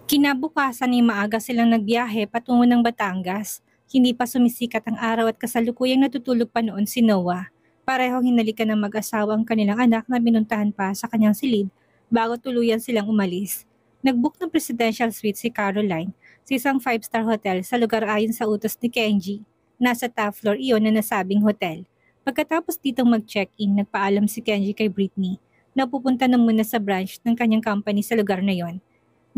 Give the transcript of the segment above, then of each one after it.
Kinabukasan ay maaga silang nagbiyahe patungo ng Batangas. Hindi pa sumisikat ang araw at kasalukuyang natutulog pa noon si Noah. Parehong hinalikan ng mag-asawa ang kanilang anak na binuntahan pa sa kanyang silid bago tuluyan silang umalis. Nagbook ng presidential suite si Caroline sa isang 5-star hotel sa lugar ayon sa utos ni Kenji. Nasa top floor iyon na nasabing hotel. Pagkatapos ditong mag-check-in, nagpaalam si Kenji kay Britney na pupunta na muna sa branch ng kanyang company sa lugar na yon.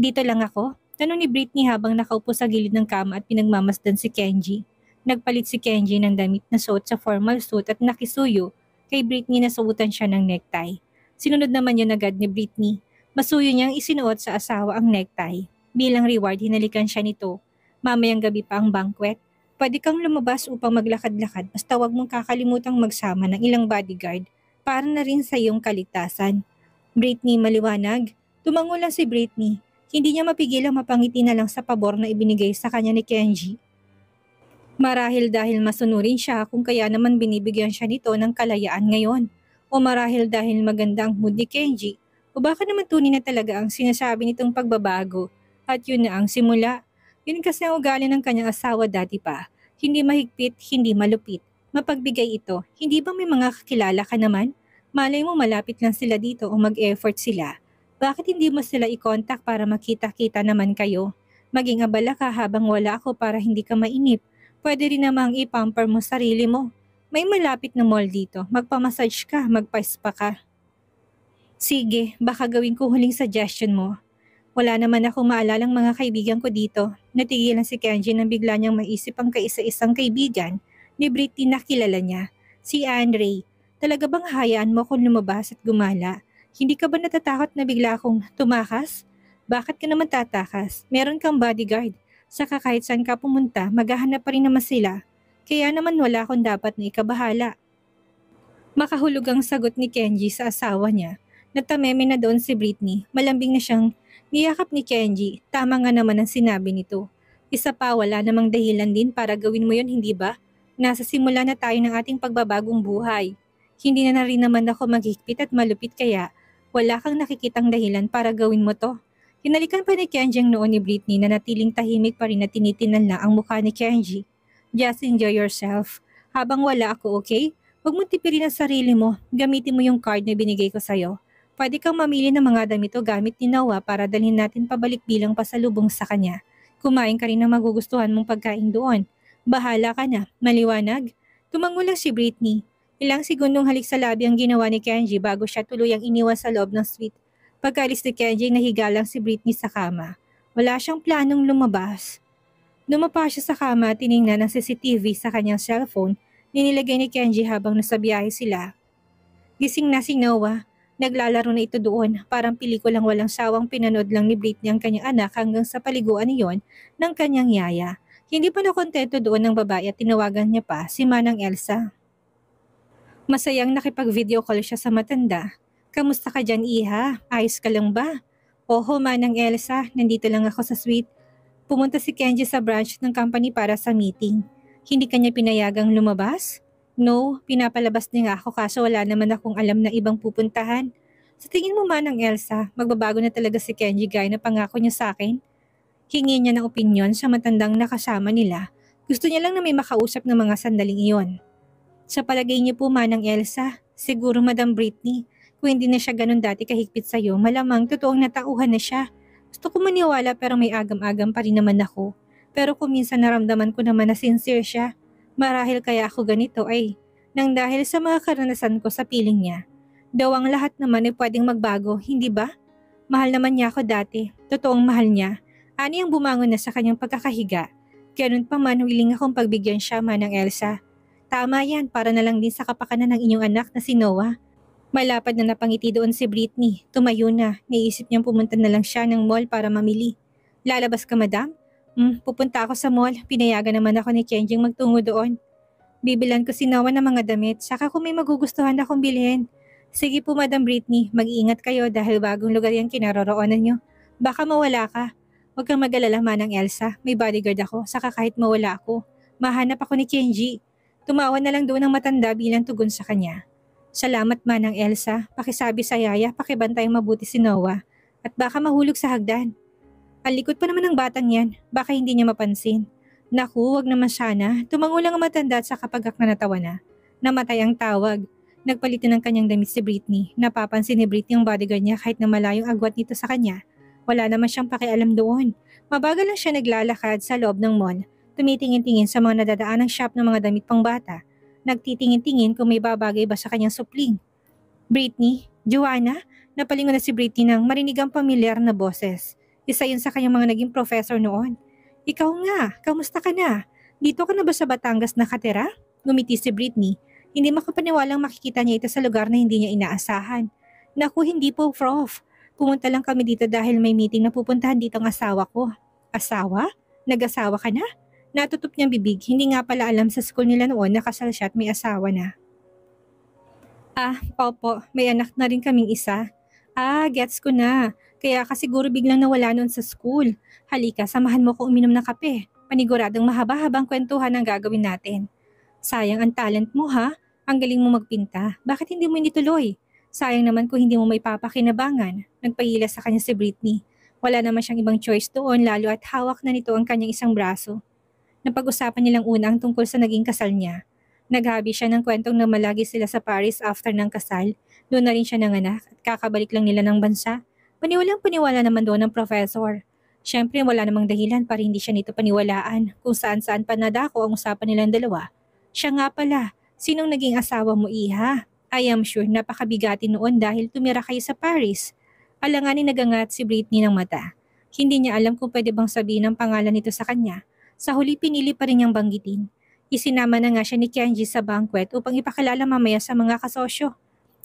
Dito lang ako? Tanong ni Britney habang nakaupo sa gilid ng kama at pinagmamasdan si Kenji. Nagpalit si Kenji ng damit na suot sa formal suit at nakisuyo kay Britney na suotan siya ng necktie. Sinunod naman yun agad ni Britney. Masuyo niyang isinuot sa asawa ang necktie. Bilang reward, hinalikan siya nito. Mamayang gabi pa ang banquet. Pwede kang lumabas upang maglakad-lakad basta wag mong kakalimutang magsama ng ilang bodyguard para na rin sa iyong kaligtasan. Britney, maliwanag. Tumango lang si Britney. Hindi niya mapigilang mapangiti na lang sa pabor na ibinigay sa kanya ni Kenji. Marahil dahil masunurin siya kung kaya naman binibigyan siya nito ng kalayaan ngayon. O marahil dahil maganda ang mood ni Kenji. O baka naman tunay na talaga ang sinasabi nitong pagbabago. At yun na ang simula. Yun kasi ang ugali ng kanyang asawa dati pa. Hindi mahigpit, hindi malupit. Mapagbigay ito. Hindi ba may mga kakilala ka naman? Malay mo malapit lang sila dito o mag-effort sila. Bakit hindi mo sila i-contact para makita-kita naman kayo? Maging abala ka habang wala ako para hindi ka mainip. Pwede rin namang i-pamper mo sarili mo. May malapit na mall dito. Magpamassage ka, magpa-spa ka. Sige, baka gawin ko huling suggestion mo. Wala naman akong maalalang mga kaibigan ko dito. Natigilan si Kenji nang bigla niyang maisip ang kaisa-isang kaibigan ni Britney na kilala niya. Si Andre. Talaga bang hayaan mo kung lumabas at gumala? Hindi ka ba natatakot na bigla akong tumakas? Bakit ka naman tatakas? Meron kang bodyguard. Saka kahit saan ka pumunta, maghahanap pa rin naman sila. Kaya naman wala akong dapat na ikabahala. Makahulog ang sagot ni Kenji sa asawa niya. Natameme na doon si Britney. Malambing na siyang niyakap ni Kenji. Tama nga naman ang sinabi nito. Isa pa, wala namang dahilan din para gawin mo yon, hindi ba? Nasa simula na tayo ng ating pagbabagong buhay. Hindi na rin naman ako maghigpit at malupit kaya wala kang nakikitang dahilan para gawin mo to. Hinalikan pa ni Kenji ang noon ni Britney na natiling tahimik pa rin na tinitinan lang ang mukha ni Kenji. Just enjoy yourself. Habang wala ako, okay? Huwag mo tipirin ang sarili mo. Gamitin mo yung card na binigay ko sa'yo. Pwede kang mamili ng mga damit o gamit ni Noah para dalhin natin pabalik bilang pasalubong sa kanya. Kumain ka rin ng magugustuhan mong pagkain doon. Bahala ka na. Maliwanag? Tumango lang si Britney. Ilang segundong halik sa labi ang ginawa ni Kenji bago siya tuluyang iniwan sa loob ng suite. Pagkaalis ni Kenji, nahiga lang si Britney sa kama. Wala siyang planong lumabas. Dumapa siya sa kama at tiningnan ang CCTV sa kanyang cellphone na nilagay ni Kenji habang nasa biyahe sila. Gising na si Noah. Naglalaro na ito doon. Parang pelikulang walang sawang pinanood lang ni Britney ang kanyang anak hanggang sa paliguan niyon ng kanyang yaya. Hindi pa nakontento doon ng babae at tinawagan niya pa si Manang Elsa. Masayang nakipag-video call siya sa matanda. Kamusta ka dyan, iha? Ayos ka lang ba? Oho, Manang Elsa, nandito lang ako sa suite. Pumunta si Kenji sa branch ng company para sa meeting. Hindi kanya pinayagang lumabas? No, pinapalabas niya nga ako kaso wala naman akong alam na ibang pupuntahan. Sa tingin mo, Manang Elsa, magbabago na talaga si Kenji gaya na pangako niya sa akin? Hingi niya ng opinyon sa matandang nakasama nila. Gusto niya lang na may makausap ng mga sandaling iyon. Sa palagay niyo po, Manang Elsa, siguro Madam Britney, kung hindi na siya ganun dati kahigpit sa'yo, malamang totoong natauhan na siya. Gusto ko maniwala pero may agam-agam pa rin naman ako. Pero kung minsan naramdaman ko naman na sincere siya, marahil kaya ako ganito ay nang dahil sa mga karanasan ko sa piling niya. Daw ang lahat naman ay pwedeng magbago, hindi ba? Mahal naman niya ako dati, totoong mahal niya. Ani ang bumangon na sa kanyang pagkakahiga. Ganun pa man, willing akong pagbigyan siya, Manang Elsa. Tama yan, para na lang din sa kapakanan ng inyong anak na si Noah. Malapad na napangiti doon si Britney. Tumayo na. Naisip niyang pumunta na lang siya ng mall para mamili. Lalabas ka, madam? Pupunta ako sa mall. Pinayagan naman ako ni Kenjing magtungo doon. Bibilan ko si Noah ng mga damit, saka kung may magugustuhan akong bilhin. Sige po, Madam Britney. Mag-iingat kayo dahil bagong lugar yung kinaroroonan niyo. Baka mawala ka. Huwag kang mag-alala, Manang Elsa. May bodyguard ako, saka kahit mawala ako, mahanap ako ni Kenji. Tumawa na lang doon ang matanda bilang tugon sa kanya. Salamat, Manang Elsa. Pakisabi sa yaya, pakibantay mabuti si Noah. At baka mahulog sa hagdan. Ang likod pa naman ng batang yan, baka hindi niya mapansin. Naku, wag naman sana. Tumango lang ang matanda at sa kapagak na natawa na. Namatay ang tawag. Nagpalit na ng kanyang damit si Britney. Napapansin ni Britney ang bodyguard niya kahit na malayong agwat nito sa kanya. Wala naman siyang pakialam doon. Mabagal lang siya naglalakad sa loob ng mall. Tumitingin-tingin sa mga nadadaanang shop ng mga damit pang bata. Nagtitingin-tingin kung may babagay ba sa kanyang supling. Britney? Joanna? Napalingon na si Britney nang marinig ang pamilyar na boses. Isa yun sa kanyang mga naging professor noon. Ikaw nga, kamusta ka na? Dito ka na ba sa Batangas nakatira? Ngumiti si Britney. Hindi makapaniwalang makikita niya ito sa lugar na hindi niya inaasahan. Naku, hindi po, Prof. Pumunta lang kami dito dahil may meeting na pupuntahan dito ang asawa ko. Asawa? Nag-asawa ka na? Natutup niyang bibig, hindi nga pala alam sa school nila noon na kasal siya at may asawa na. Opo, may anak na rin kaming isa. Gets ko na. Kaya ka siguro biglang nawala noon sa school. Halika, samahan mo ko uminom ng kape. Paniguradong mahaba-habang kwentuhan ang gagawin natin. Sayang ang talent mo ha. Ang galing mo magpinta. Bakit hindi mo tuloy? Sayang naman kung hindi mo may papakinabangan. Nagpahila sa kanya si Britney. Wala naman siyang ibang choice doon lalo at hawak na nito ang kanyang isang braso. Napag-usapan nilang una ang tungkol sa naging kasal niya. Naghabi siya ng kwentong na malagi sila sa Paris after ng kasal. Doon na rin siya nanganak at kakabalik lang nila ng bansa. Paniwalang-paniwala naman doon ng professor. Siyempre wala namang dahilan para hindi siya nito paniwalaan kung saan-saan pa nadako ang usapan nilang dalawa. Siya nga pala, sinong naging asawa mo iha? I am sure napakabigati noon dahil tumira kayo sa Paris. Alanganin nagangat si Britney ng mata. Hindi niya alam kung pwede bang sabihin ang pangalan nito sa kanya. Sa huli pinili pa rin niyang banggitin. Isinama na nga siya ni Kenji sa banquet upang ipakilala mamaya sa mga kasosyo.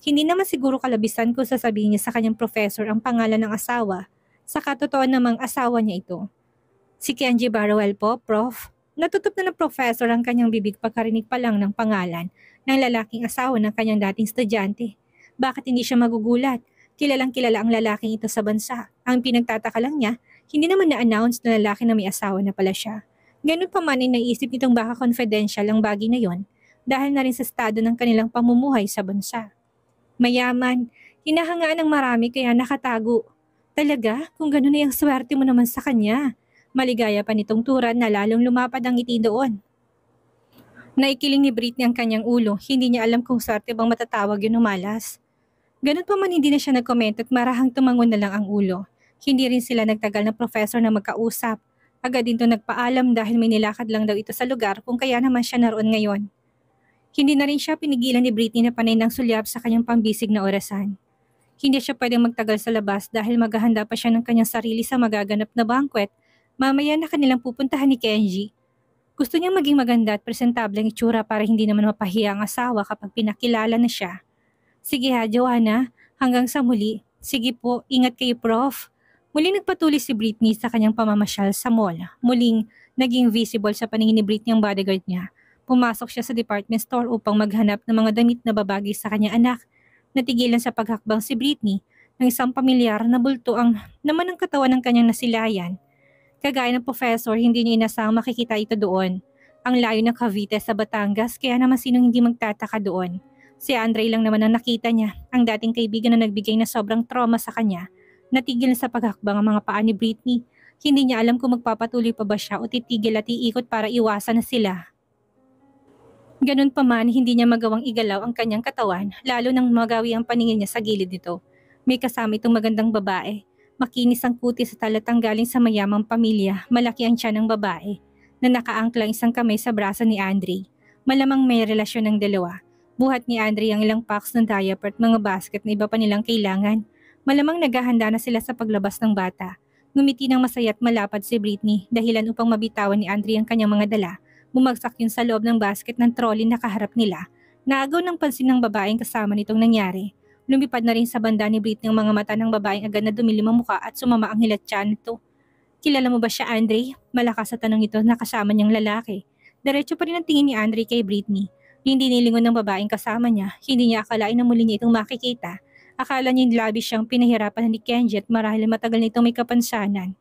Hindi naman siguro kalabisan kung sasabihin niya sa kanyang professor ang pangalan ng asawa. Sa katotoo namang asawa niya ito. Si Kenji Barrowell po, Prof. Natutup na ng professor ang kanyang bibig pagkarinig pa lang ng pangalan ng lalaking asawa ng kanyang dating estudyante. Bakit hindi siya magugulat? Kilalang kilala ang lalaking ito sa bansa. Ang pinagtataka lang niya, hindi naman na-announce na lalaki na may asawa na pala siya. Ganun pa man ay naisip nitong baka confidential ang bagay na yon dahil na rin sa estado ng kanilang pamumuhay sa bansa. Mayaman, hinahangaan ng marami kaya nakatago. Talaga, kung ganun ay ang swerte mo naman sa kanya. Maligaya pa nitong turan na lalong lumapad ang ngiti doon. Naikiling ni Britney ang kanyang ulo, hindi niya alam kung swerte bang matatawag yun umalas. Ganun pa man hindi na siya nagkomento at marahang tumangon na lang ang ulo. Hindi rin sila nagtagal na professor na magkausap. Agad din to nagpaalam dahil may nilakad lang daw ito sa lugar kung kaya naman siya naroon ngayon. Hindi na rin siya pinigilan ni Britney na panay ng sulyap sa kanyang pambisig na orasan. Hindi siya pwedeng magtagal sa labas dahil maghahanda pa siya ng kanyang sarili sa magaganap na banquet. Mamaya na kanilang pupuntahan ni Kenji. Gusto niyang maging maganda at presentable ang itsura para hindi naman mapahiya ang asawa kapag pinakilala na siya. Sige ha, Joanna. Hanggang sa muli. Sige po, ingat kayo, Prof. Muling nagpatuloy si Britney sa kanyang pamamasyal sa mall. Muling naging visible sa paningin ni Britney ang bodyguard niya. Pumasok siya sa department store upang maghanap ng mga damit na babagay sa kanyang anak. Natigilan sa paghakbang si Britney ng isang pamilyar na bulto ang naman ang katawan ng kanyang nasilayan. Kagaya ng professor, hindi niya inasang makikita ito doon. Ang layo ng Cavite sa Batangas kaya naman sinong hindi magtataka doon. Si Andre lang naman ang nakita niya, ang dating kaibigan na nagbigay na sobrang trauma sa kanya. Natigil na sa paghakbang ang mga paa ni Britney. Hindi niya alam kung magpapatuloy pa ba siya o titigil at iikot para iwasan na sila. Ganun pa man, hindi niya magawang igalaw ang kanyang katawan, lalo nang magawi ang paningin niya sa gilid nito. May kasama itong magandang babae. Makinis ang puti sa talatang galing sa mayamang pamilya, malaki ang tiyan ng babae, na nakaangklang isang kamay sa braso ni Andre. Malamang may relasyon ng dalawa. Buhat ni Andre ang ilang packs ng diaper at mga basket na iba pa nilang kailangan. Malamang naghahanda na sila sa paglabas ng bata. Ngumiti ng masaya at malapad si Britney dahilan upang mabitawan ni Andre ang kanyang mga dala. Bumagsak yun sa loob ng basket ng trolley na kaharap nila. Naagaw ng pansin ng babaeng kasama nitong nangyari. Lumipad na rin sa banda ni Britney ang mga mata ng babaeng agad na dumilim ang muka at sumama ang hilatsa nito. Kilala mo ba siya, Andre? Malakas sa tanong ito na kasama niyang lalaki. Diretso pa rin ang tingin ni Andre kay Britney. Hindi nilingon ng babaeng kasama niya. Hindi niya akalain na muli niya itong makikita. Akala niya labis siyang pinahirapan ni Kenji at marahil matagal nitong may kapansanan.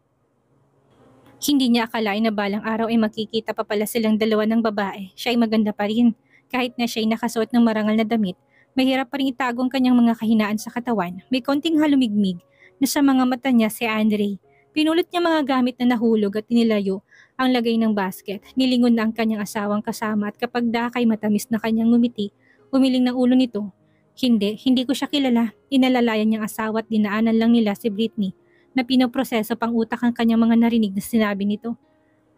Hindi niya akalain na balang araw ay makikita pa pala silang dalawa ng babae. Siya ay maganda pa rin. Kahit na siya ay nakasuot ng marangal na damit, mahirap pa rin itago ang kanyang mga kahinaan sa katawan. May konting halumigmig na sa mga mata niya si Andre. Pinulot niya mga gamit na nahulog at tinilayo ang lagay ng basket. Nilingon na ang kanyang asawang kasama at kapag dakay matamis na kanyang ngumiti, umiling ng ulo nito. Hindi ko siya kilala. Inalalayan niyang asawa at dinaanan lang nila si Britney na pinoproseso pang utak ang kanyang mga narinig na sinabi nito.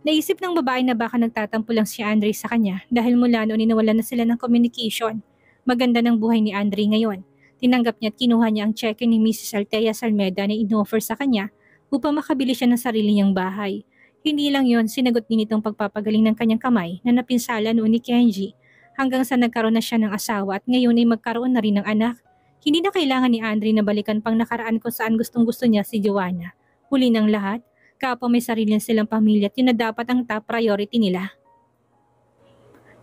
Naisip ng babae na baka nagtatampo lang si Andre sa kanya dahil mula noon inawalan na sila ng communication. Maganda ng buhay ni Andre ngayon. Tinanggap niya at kinuha niya ang cheque ni Mrs. Althea Salmeda na inoffer sa kanya upang makabili siya ng sarili niyang bahay. Hindi lang yon, sinagot din itong pagpapagaling ng kanyang kamay na napinsala noon ni Kenji hanggang sa nagkaroon na siya ng asawa at ngayon ay magkaroon na rin ng anak. Hindi na kailangan ni Andre na balikan pang nakaraan kung saan gustong-gusto niya si Joanna. Huli ng lahat, kapwa may sarili silang pamilya at yun na dapat ang top priority nila.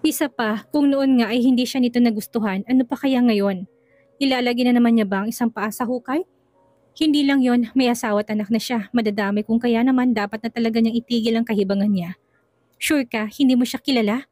Isa pa, kung noon nga ay hindi siya nito nagustuhan, ano pa kaya ngayon? Ilalagay na naman niya ba ang isang paa sa hukay? Hindi lang yon, may asawa at anak na siya, madadami kung kaya naman dapat na talaga niyang itigil ang kahibangan niya. Sure ka, hindi mo siya kilala?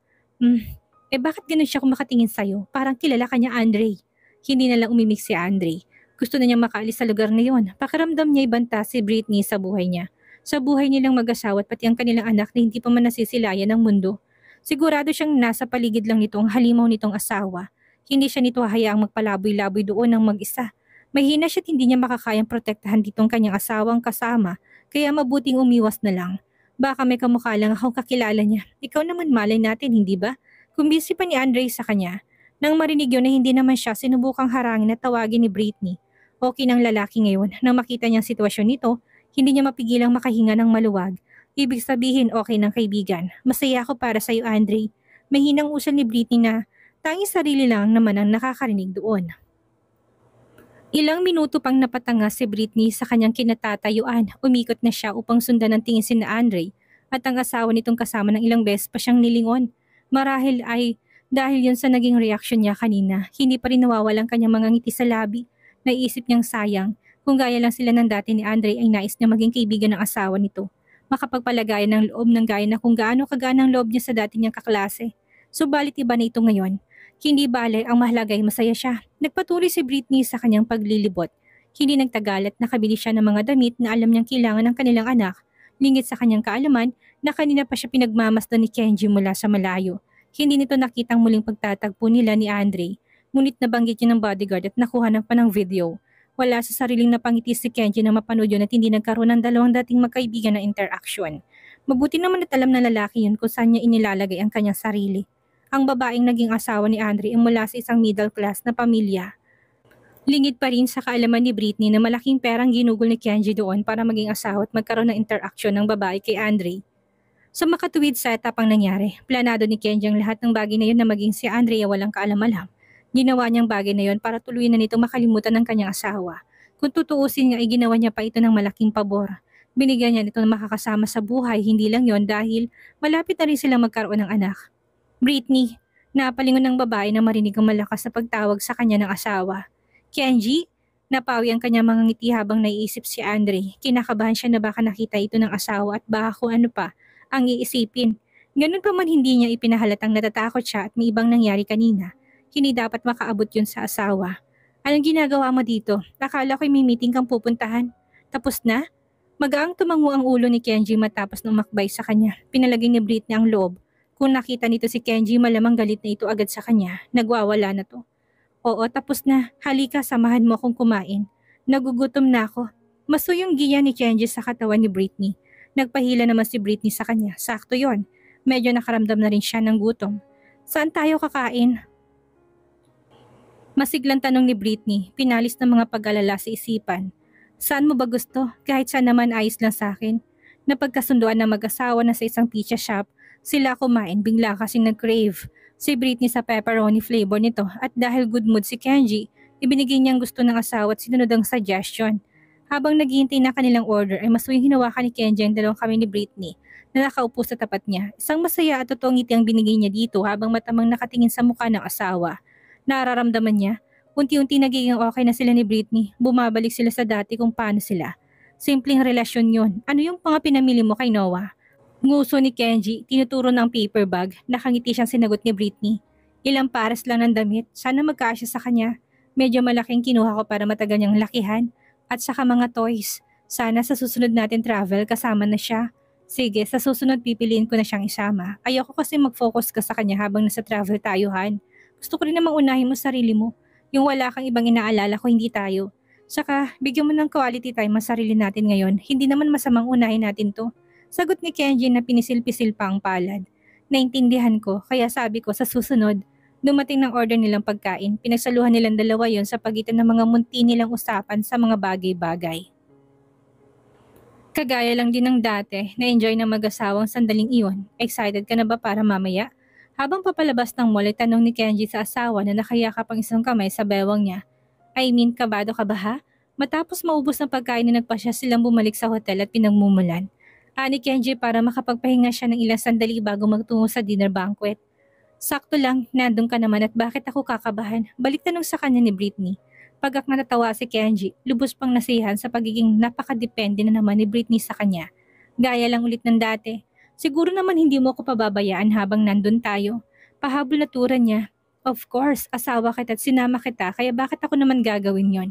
Bakit ganun siya kung makatingin sa'yo? Parang kilala ka niya, Andre. Hindi na lang umimik si Andre. Gusto na niyang makaalis sa lugar na yon. Pakiramdam niya ibanta si Britney sa buhay niya. Sa buhay nilang mag-asawa at pati ang kanilang anak na hindi pa man nasisilayan ng mundo. Sigurado siyang nasa paligid lang nito ang halimaw nitong asawa. Hindi siya nito hayaang magpalaboy-laboy doon ng mag-isa. Mahina siya't hindi niya makakayang protektahan ditong kanyang asawang kasama, kaya mabuting umiwas na lang. Baka may kamukha lang akong kakilala niya. Ikaw naman malay natin, hindi ba? Kumbisi pa ni Andre sa kanya. Nang marinig yun na hindi naman siya, sinubukang harangin at tawagin ni Britney. Okay ng lalaki ngayon. Nang makita niyang sitwasyon nito, hindi niya mapigilang makahinga ng maluwag. Ibig sabihin okay ng kaibigan. Masaya ako para sa iyo, Andre. Mahinang usal ni Britney na tanging sarili lang naman ang nakakarinig doon. Ilang minuto pang napatanga si Britney sa kanyang kinatatayuan. Umikot na siya upang sundan ng tingin si Andre at ang asawa nitong kasama ng ilang beses pa siyang nilingon. Marahil ay dahil yun sa naging reaksyon niya kanina, hindi pa rin nawawalang kanyang mga ngiti sa labi. Naisip niyang sayang, kung gaya lang sila ng dati ni Andre ay nais niya maging kaibigan ng asawa nito. Makapagpalagayan ng loob ng gaya na kung gaano kagana ang loob niya sa dati niyang kaklase. Subalit iba na ito ngayon. Hindi bale, ang mahalaga ay masaya siya. Nagpatuloy si Britney sa kanyang paglilibot. Hindi nagtagal at nakabili siya ng mga damit na alam niyang kailangan ng kanilang anak. Lingit sa kanyang kaalaman na kanina pa siya pinagmamasdan ni Kenji mula sa malayo. Hindi nito nakitang muling pagtatagpo nila ni Andre. Ngunit nabanggit niya ng bodyguard at nakuha ng panang video. Wala sa sariling napangiti si Kenji na mapanood yun at hindi nagkaroon ng dalawang dating magkaibigan na interaction. Mabuti naman at alam na lalaki yun kung saan niya inilalagay ang kanyang sarili. Ang babaeng naging asawa ni Andre ay mula sa isang middle class na pamilya. Lingid pa rin sa kaalaman ni Britney na malaking perang ginugol ni Kenji doon para maging asawa at magkaroon ng interaction ng babae kay Andre. Sa makatuwid setup ang nangyari, planado ni Kenji ang lahat ng bagay na yun na maging si Andre ay walang kaalam-alam. Ginawa niyang bagay na yon para tuluyan na nito makalimutan ng kanyang asawa. Kung tutuusin nga ay ginawa niya pa ito ng malaking pabor. Binigyan niya nito na makakasama sa buhay, hindi lang yon dahil malapit na rin silang magkaroon ng anak. Britney, napalingon ng babae na marinig ang malakas na pagtawag sa kanya ng asawa. Kenji, napawi ang kanyang mga ngiti habang naiisip si Andre. Kinakabahan siya na baka nakita ito ng asawa at baka kung ano pa ang iisipin. Ganun pa man hindi niya ipinahalatang natatakot siya at may ibang nangyari kanina. Hindi dapat makaabot yun sa asawa. Anong ginagawa mo dito? Akala ko'y may meeting kang pupuntahan. Tapos na? Magaang tumango ang ulo ni Kenji matapos na umakbay sa kanya. Pinalagay ni Britney ang loob. Kung nakita nito si Kenji, malamang galit na ito agad sa kanya. Nagwawala na to. Oo, tapos na. Halika, samahan mo akong kumain. Nagugutom na ako. Maso yung giya ni Kenji sa katawan ni Britney. Nagpahila naman si Britney sa kanya. Sakto yon. Medyo nakaramdam na rin siya ng gutom. Saan tayo kakain? Masiglang tanong ni Britney, pinalis ng mga pag-alala sa isipan. Saan mo ba gusto? Kahit saan naman ayos lang sa akin. Napagkasunduan ng mag-asawa na sa isang pizza shop, sila kumain bigla kasing nag-crave. Si Britney sa pepperoni flavor nito at dahil good mood si Kenji, ibinigay niyang gusto ng asawa at sinunod ang suggestion. Habang naghihintay na kanilang order ay masuyang hinawakan ni Kenji ang dalawang kamay ni Britney na nakaupo sa tapat niya. Isang masaya at totoong ngiti ang binigay niya dito habang matamang nakatingin sa mukha ng asawa. Nararamdaman niya, unti-unti nagiging okay na sila ni Britney. Bumabalik sila sa dati kung paano sila. Simpleng relasyon yon. Ano yung mga pinamili mo kay Noah? Nguso ni Kenji, tinuturo ng paper bag. Nakangiti siyang sinagot ni Britney. Ilang pares lang ng damit. Sana magkasya sa kanya. Medyo malaking kinuha ko para matagal niyang lakihan. At saka mga toys. Sana sa susunod natin travel kasama na siya. Sige, sa susunod pipiliin ko na siyang isama. Ayoko kasi mag-focus ka sa kanya habang nasa travel tayo, Han. Gusto ko rin namang unahin mo sarili mo. Yung wala kang ibang inaalala ko, hindi tayo. Saka, bigyan mo ng quality time ang sarili natin ngayon. Hindi naman masamang unahin natin to. Sagot ni Kenji na pinisil-pisil pa ang palad. Naintindihan ko, kaya sabi ko sa susunod, dumating ng order nilang pagkain, pinagsaluhan nilang dalawa yon sa pagitan ng mga munti nilang usapan sa mga bagay-bagay. Kagaya lang din ng dati, na-enjoy ng mag-asawang sandaling iyon. Excited ka na ba para mamaya? Habang papalabas ng mall ay tanong ni Kenji sa asawa na nakayakap ang isang kamay sa bewang niya. I mean, kabado ka ba ha? Matapos maubos ng pagkain na nagpasya silang bumalik sa hotel at pinagmumulan. Ani Kenji para makapagpahinga siya ng ilang sandali bago magtungo sa dinner banquet. Sakto lang, nandun ka naman at bakit ako kakabahan? Balik tanong sa kanya ni Britney. Pagak natatawa si Kenji, lubos pang nasihan sa pagiging napakadepende na naman ni Britney sa kanya. Gaya lang ulit ng dati. Siguro naman hindi mo ako pababayaan habang nandun tayo. Pahabol na turan niya. Of course, asawa kita at sinama kita kaya bakit ako naman gagawin yon?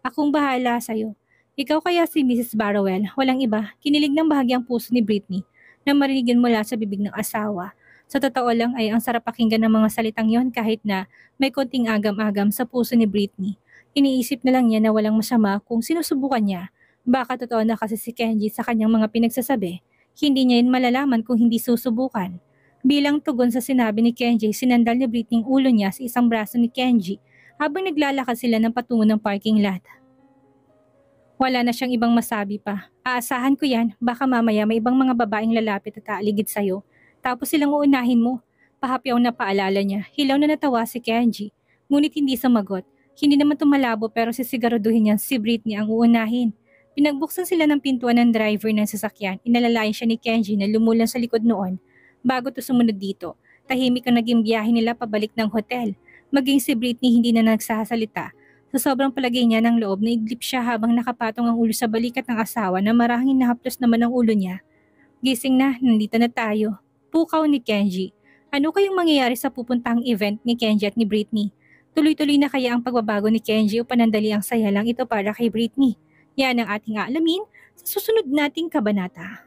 Akong bahala sa'yo. Ikaw kaya si Mrs. Barrowell, walang iba, kinilig ng bahagyang puso ni Britney na marinigin mula sa bibig ng asawa. Sa totoo lang ay ang sarap pakinggan ng mga salitang yon kahit na may konting agam-agam sa puso ni Britney. Iniisip na lang niya na walang masama kung sinusubukan niya. Baka totoo na kasi si Kenji sa kanyang mga pinagsasabi. Hindi niya yun malalaman kung hindi susubukan. Bilang tugon sa sinabi ni Kenji, sinandal ni Britney ang ulo niya sa isang braso ni Kenji habang naglalakad sila ng patungo ng parking lot. Wala na siyang ibang masabi pa. Aasahan ko yan, baka mamaya may ibang mga babaeng lalapit at aaligid sa'yo. Tapos silang uunahin mo. Pahapyaw na paalala niya. Hilaw na natawa si Kenji. Ngunit hindi sumagot. Hindi naman tumalabo pero sisiguraduhin niya si Britney ang uunahin. Pinagbuksan sila ng pintuan ng driver ng sasakyan. Inalalayan siya ni Kenji na lumulan sa likod noon. Bago to sumunod dito, tahimik ang naging biyahe nila pabalik ng hotel. Maging si Britney hindi na nagsasalita. Sa sobrang palagay niya ng loob, naidlip siya habang nakapatong ang ulo sa balikat ng asawa na marahing nahaplos naman ang ulo niya. Gising na, nandito na tayo. Pukaw ni Kenji. Ano kayong mangyayari sa pupuntang event ni Kenji at ni Britney? Tuloy-tuloy na kaya ang pagbabago ni Kenji o panandali ang saya lang ito para kay Britney? Yan ang ating aalamin sa susunod nating kabanata.